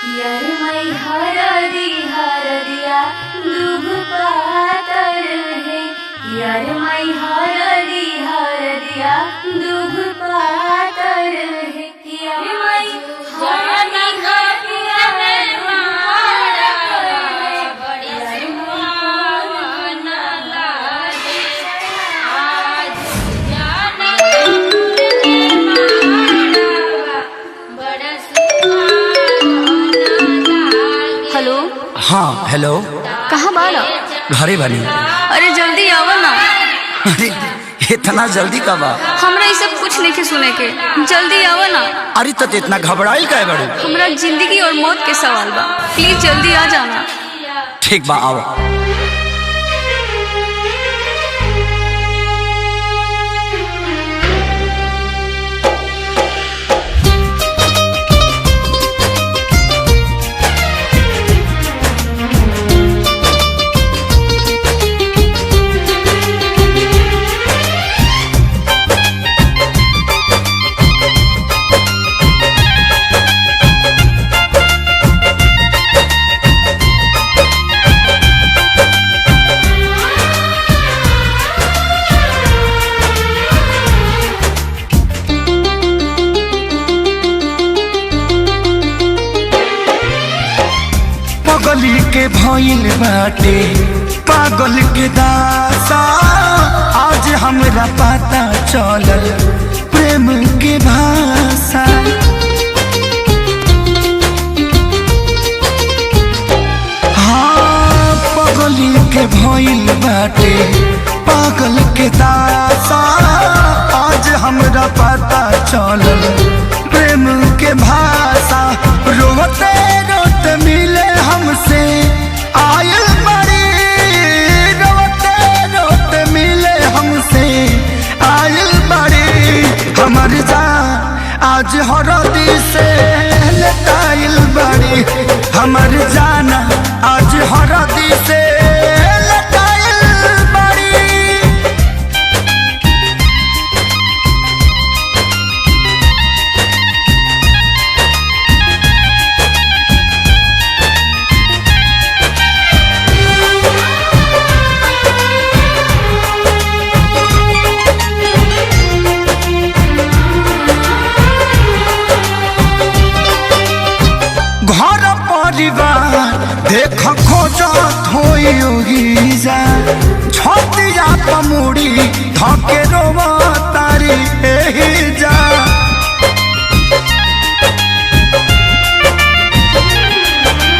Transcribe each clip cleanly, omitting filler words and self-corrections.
यार मई हरदिया दुभ पातर है। यार मई हरदिया दुभ पातर है। यार मई हेलो। हाँ हेलो। कहाँ बाड़ा? घरे बनी। अरे जल्दी आवा ना। अरे इतना जल्दी कब आ? हमरा ये सब कुछ नहीं के सुने के, जल्दी आवा ना। अरे तो इतना घबराइल काहे बड़ू? हमरा जिंदगी और मौत के सवाल बा, प्लीज जल्दी आ जाना। ठीक बा आओ। पगली के भइल बाटे पागल के दासा, आज हमरा पता चलल प्रेम के भाषा। हाँ पगली के भइल बाटे पागल के दासा, आज हमरा पता चलल प्रेम के भाषा। रोते रोते मिले हमसे आयल बड़ी, रोते रोते मिले हमसे आयल बड़ी। हमर जान आज हरदी से लटाइल बड़ी, हमर जान आज हरदी से लटाइल बड़ी। घर परिवार देख खोजत होई जा, छतिया पमुड़ी धके रोवा तारी एही जा।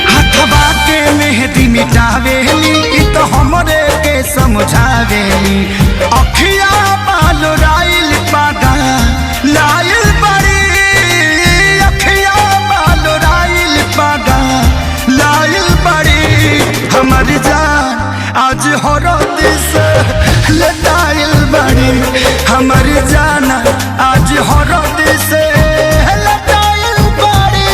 हथवा के मेहंदी मिटावेली इ तो हमरे के समझावेली। अखिया बाल राइल पागा लाइल बड़ी, अखिया बाल राइल पागा लाइल बड़ी। हमर जान आज हरद से लटाइल बड़ी, हमर जान आज हरद से लटाइल बड़ी।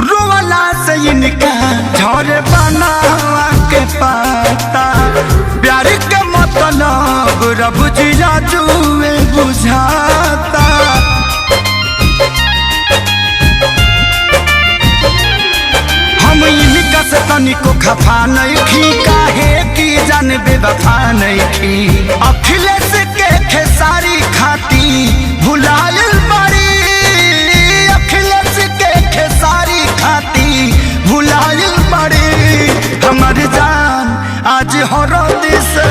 रोवला से इनका झरे बनावा के पाता, प्यार के मतलब रब जिया जुए बुझाता। हम इनका से तनिको खफा नहीं खी, काहे की जान बेवफा नहीं खी। अखिलेश के खेसारी खाती भुलायल बड़ी, अखिलेश के खेसारी खाती भुलायल बड़ी। हमर जान आज हरद से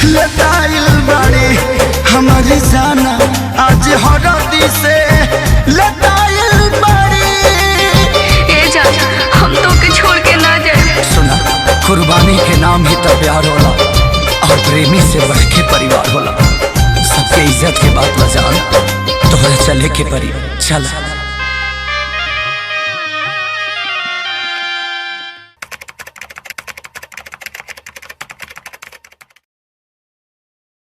लटाइल बड़ी, हमर जान आज हरद से लटाइल बड़ी। ए जान हम तो के छोड़ के ना जाए। सुना, कुर्बानी के नाम ही तो प्यार होला, और प्रेमी से बढ़ के परिवार होला। सबके इज्जत के बात बजान, तोहरा चले के परी चल।